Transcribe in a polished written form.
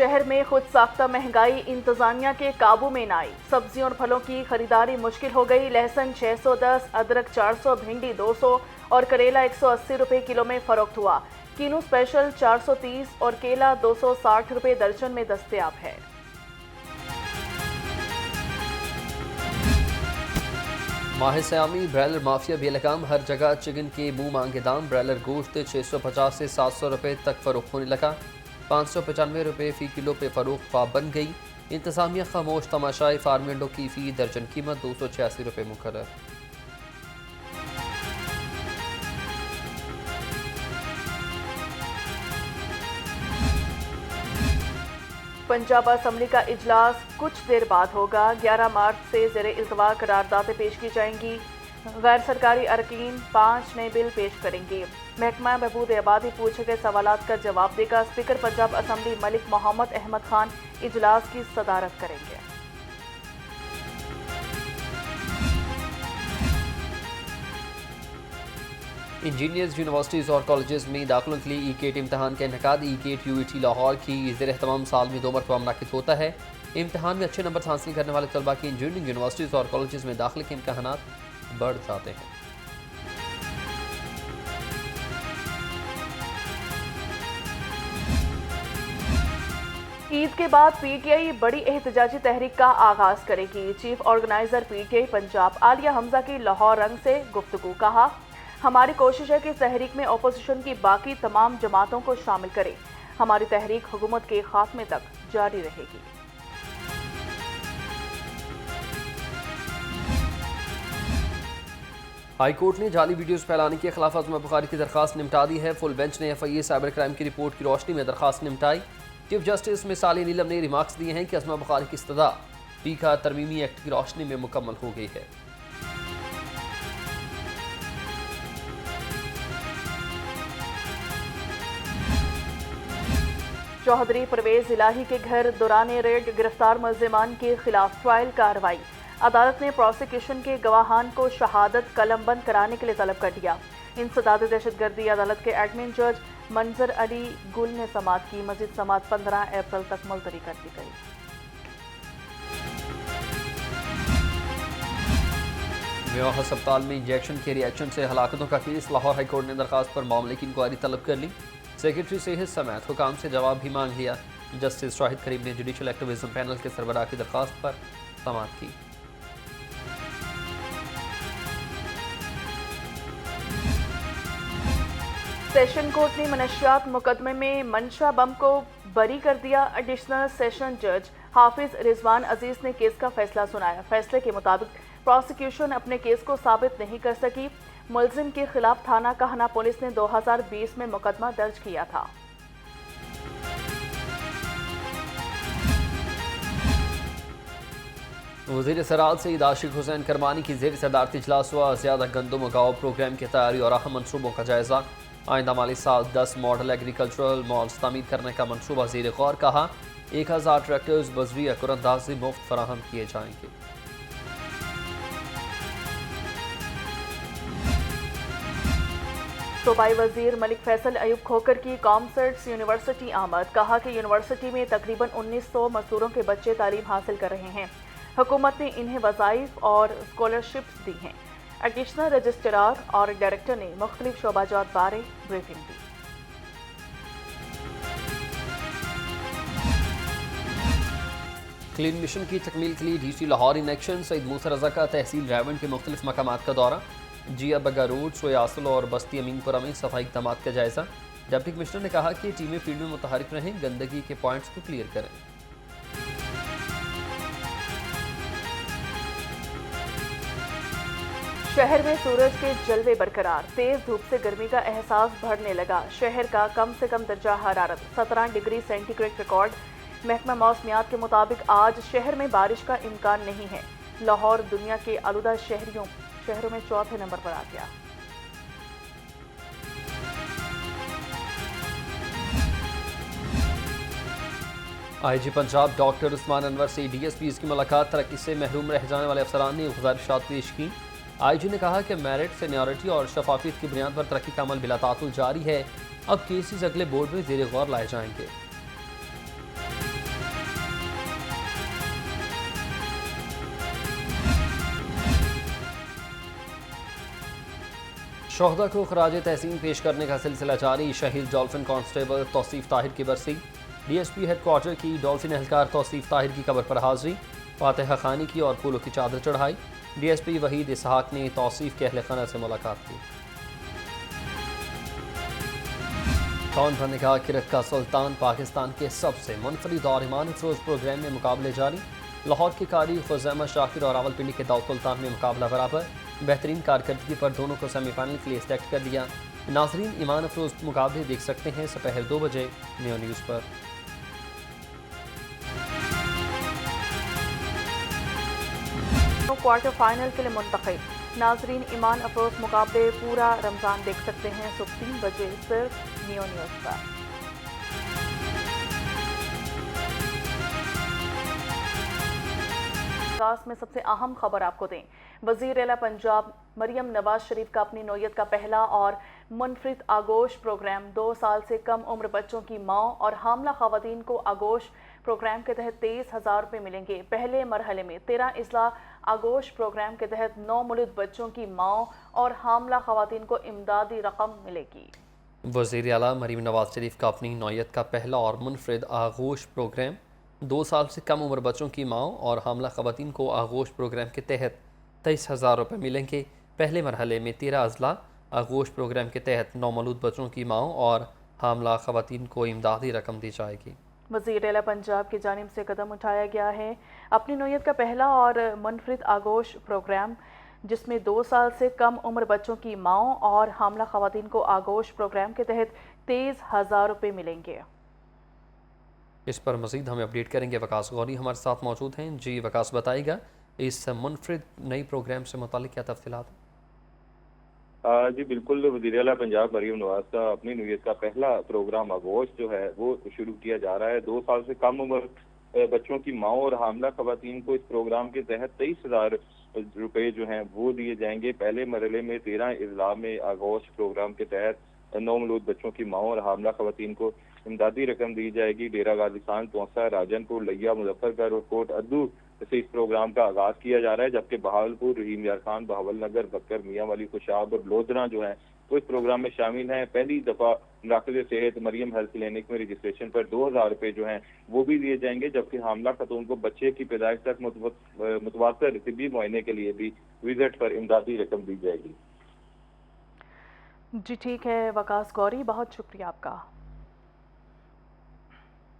शहर में खुद साख्ता महंगाई इंतजामिया के काबू में न आई। सब्जियों और फलों की खरीदारी मुश्किल हो गई। लहसुन 610, अदरक 400, भिंडी 200 और करेला 180 रुपये किलो में फरोख्त हुआ। कीनू स्पेशल 430 और केला 260 रुपये दर्जन में दस्तयाब है। माह सयामी ब्रायलर माफिया बेलगाम, हर जगह चिकन के मुंह मांगे दाम। ब्रायलर गोश्त 650 से 700 रुपये तक फरोख्त होने लगा। 595 रुपये फ़ी किलो पे फरोख्त बन गई। इंतजामिया खामोश, तमाशाई फार्मेंडो की फ़ी दर्जन कीमत 286 रुपये मुकर्रर। पंजाब असम्बली का इजलास कुछ देर बाद होगा। 11 मार्च से ज़ेरे इल्तवा करारदातें पेश की जाएंगी। गैर सरकारी अरकान 5 नए बिल पेश करेंगे। महकमा बहबूद आबादी पूछे गए सवालात का जवाब देगा। स्पीकर पंजाब असम्बली मलिक मोहम्मद अहमद खान इजलास की सदारत करेंगे। इंजीनियर्स यूनिवर्सिटीज़ और कॉलेजेस में दाखिलों के लिए ई-केट इम्तहान का इनेकाद। ई-केट यूईटी लाहौर की ज़ेर-ए-एहतमाम साल में 2 मरतबा मुनाकिद होता है। इम्तहान में अच्छे नंबर हासिल करने वाले तलबा की इंजीनियरिंग यूनिवर्सिटीज़ और कॉलेजेस में दाखिले के इम्तहानात बढ़ जाते हैं। ईद के बाद पीटीआई बड़ी एहतजाजी तहरीक का आगाज करेगी। Chief organiser PTI Punjab Alia Hamza की लाहौर रंग से गुफ्तगू। कहा, हमारी कोशिश है कि तहरीक में अपोजिशन की बाकी तमाम जमातों को शामिल करें। हमारी तहरीक हुकूमत के खात्मे तक जारी रहेगी। हाई कोर्ट ने जाली वीडियोस फैलाने के खिलाफ अज़मा बुखारी की दरखास्त निपटा दी है। फुल बेंच ने FIA साइबर क्राइम की रिपोर्ट की रोशनी में दरखास्त निपटाई। चीफ जस्टिस मिसाली नीलम ने रिमार्क्स दिए हैं कि अज़मा बुखारी की इस्तदा पीका तरमीमी एक्ट की रोशनी में मुकम्मल हो गई है। चौधरी परवेज इलाही के घर दौरान रेड गिरफ्तार मुल्जिमान के खिलाफ ट्रायल कार्रवाई। अदालत ने प्रोसिक्यूशन के गवाहान को शहादत कलमबंद कराने के लिए तलब कर दिया। इंसदाद दहशतगर्दी अदालत के एडमिन जज मंजर अली गुल ने समात की। मजीद समात 15 अप्रैल तक मुलतवी कर दी गई। व्याह अस्पताल में इंजेक्शन के रिएक्शन से हलाकतों का केस। लाहौर हाईकोर्ट ने दरखास्त पर मामले की इंक्वायरी तलब कर ली। सेक्रेटरी सेहत समेत हुकाम से जवाब भी मांग लिया। जस्टिस शाहिद करीम ने जुडिशल एक्टिविज्म पैनल के सरबराह की दरखास्त पर समात की। सेशन कोर्ट ने मनशियात मुकदमे में मंशा बम को बरी कर दिया। एडिशनल सेशन जज हाफिज रिजवान अजीज ने केस का फैसला सुनाया। फैसले के मुताबिक प्रोसिक्यूशन अपने केस को साबित नहीं कर सकी। मुलजिम के खिलाफ थाना कहना पुलिस ने 2020 में मुकदमा दर्ज किया था। वज़ीर ज़राअत सईद आशिक हुसैन करमानी की ज़ेर सदारत इजलास हुआ। ज़्यादा गंदम उगाओ प्रोग्राम की तैयारी और अहम मनसूबों का जायजा। आइंदा माली साल 10 मॉडल एग्रीकल्चरल मॉल्स तामीर करने का मनसूबा ज़ेर गौर। कहा, 1000 ट्रैक्टर्स बजरिया कुरंदाजी मुफ्त फराहम किए जाएंगे। सूबाई वजीर मलिक फैसल अयूब खोकर की कॉमर्स यूनिवर्सिटी आमद। कहा कि यूनिवर्सिटी में तकरीबन 1900 मजदूरों के बच्चे तालीम हासिल कर रहे हैं। हुकूमत ने इन्हें वज़ाइफ और स्कॉलरशिप्स दी हैं। एडिशनल रजिस्ट्रार और डायरेक्टर ने मुख्तलिफ शोबाजात बारे ब्रीफिंग दी। क्लीन मिशन की तकमील के लिए DC Lahore in action. Saeed Musa Raza का तहसील रावण के मुख्तलिफ मकामात का दौरा। जिया बग्गा रोड, सोयासल और बस्ती अमीनपुरा में सफाई इक़दामात का जायजा। डिप्टी कमिश्नर ने कहा कि टीमें फील्ड में मुतहरिक रहें, गंदगी के पॉइंट्स को क्लियर करें। शहर में सूरज के जलवे बरकरार। तेज धूप से गर्मी का एहसास बढ़ने लगा। शहर का कम से कम दर्जा हरारत 17 डिग्री सेंटीग्रेड रिकॉर्ड। महकमा मौसमियात के मुताबिक आज शहर में बारिश का इम्कान नहीं है। लाहौर दुनिया के आलूदा शहरों में चौथे नंबर पर आ गया। IG पंजाब डॉक्टर उस्मान अनवर से DSPs की मुलाकात। तरक्की से महरूम रह जाने वाले अफसरान ने गुजारिशात पेश की। IG ने कहा कि मेरिट, सीनियरिटी और शफाफियत की बुनियाद पर तरक्की का अमल बिलातातुल जारी है। अब केसेस अगले बोर्ड में ज़ेर गौर लाए जाएंगे। शोहदा को खराज तहसीन पेश करने का सिलसिला जारी। शहीद डॉल्फिन कांस्टेबल तौसीफ ताहिर की बरसी। DSP हेडक्वार्टर की डॉल्फिन एहलकार तौसीफ ताहिर की कब्र पर हाजिरी, फातिहा खानी की और फूलों की चादर चढ़ाई। DSP वहीद इसहाक ने तौसीफ के अहल खाना से मुलाकात की। कौन बनेगा क्रिकेट का सुल्तान, पाकिस्तान के सबसे मुनफरिद और ईमान अफरोज प्रोग्राम में मुकाबले जारी। लाहौर के कारी खुजैमा शाकिर और रावलपिंडी के दाऊद सुल्तान में मुकाबला बराबर। बेहतरीन कारकर्दगी पर दोनों को सेमीफाइनल के लिए सेलेक्ट कर लिया। नाजरीन ईमान अफरोज मुकाबले देख सकते हैं दोपहर 2 बजे न्यू न्यूज़ पर। क्वार्टर फाइनल के लिए मुंतखब। नाजरीन ईमान अफरोज मुकाबले पूरा रमज़ान देख सकते हैं सुबह 3 बजे सिर्फ न्यू न्यूज़ पर। में सबसे अहम खबर आपको दें। वज़ीर आला पंजाब मरियम नवाज शरीफ का अपनी नौयत का पहला और मुनफरिद आगोश प्रोग्राम 2 साल से कम उम्र बच्चों की माँ और हामला खवातीन को आगोश प्रोग्राम के तहत 23,000 रुपये मिलेंगे। पहले मरहले में 13 अजला आगोश प्रोग्राम के तहत 9 मौलूद बच्चों की माँ और हामला खवातीन को इमदादी रकम मिलेगी। वज़ीर आला मरियम नवाज शरीफ का अपनी नौयत का पहला और मुनफरिद आगोश प्रोग्राम 2 साल से कम उम्र बच्चों की माओ और हामला खवातीन को आगोश प्रोग्राम के तहत 23,000 रुपये मिलेंगे। पहले मरहले में 13 अजला आगोश प्रोग्राम के तहत 9 मौलूद बच्चों की माओ और हामला खवातीन को इमदादी रकम दी जाएगी। वज़ीर आला पंजाब की जानिब से कदम उठाया गया है। अपनी नौयत का पहला और मुनफरिद आगोश प्रोग्राम जिसमें 2 साल से कम उम्र बच्चों की माओ और हामला खवातीन को आगोश प्रोग्राम के तहत 23,000 रुपये मिलेंगे। इस पर मज़ीद हमें अपडेट करेंगे वकास गौरी हमारे साथ मौजूद हैं। जी वकास, बताइएगा इस मुनफरिद नई प्रोग्राम से मुतालिक क्या तफसीलात हैं? जी बिल्कुल, वज़ीर आला पंजाब मरियम नवाज का अपनी नौयत का पहला प्रोग्राम आगोश जो है वो शुरू किया जा रहा है। 2 साल से कम उम्र बच्चों की माओ और हामला खवातीन को इस प्रोग्राम के तहत 23,000 रुपये जो हैं वो दिए जाएंगे। पहले मरहले में 13 अजला में आगोश प्रोग्राम के तहत 9 मौलूद बच्चों की माओ और हामला खवातीन को इमदादी रकम दी जाएगी। डेरा गाजीखान, तौसा, राजनपुर, लिया, मुजफ्फरगढ़ और कोट अद्दू से इस प्रोग्राम का आगाज किया जा रहा है, जबकि बहावलपुर, रहीम यार खान, बहावल नगर, बकर, मियाँ वाली, खुशाब और लोधरा जो है वो इस प्रोग्राम में शामिल हैं। पहली दफा मराकज़ सेहत मरियम हेल्थ क्लिनिक में रजिस्ट्रेशन पर 2,000 रुपये जो हैं वो भी दिए जाएंगे, जबकि हामला खतून को बच्चे की पैदाइश तक मुतवातर तिब्बी मुआयने के लिए भी विजिट पर इमदादी रकम दी जाएगी। जी ठीक है वकास गौरी, बहुत शुक्रिया आपका।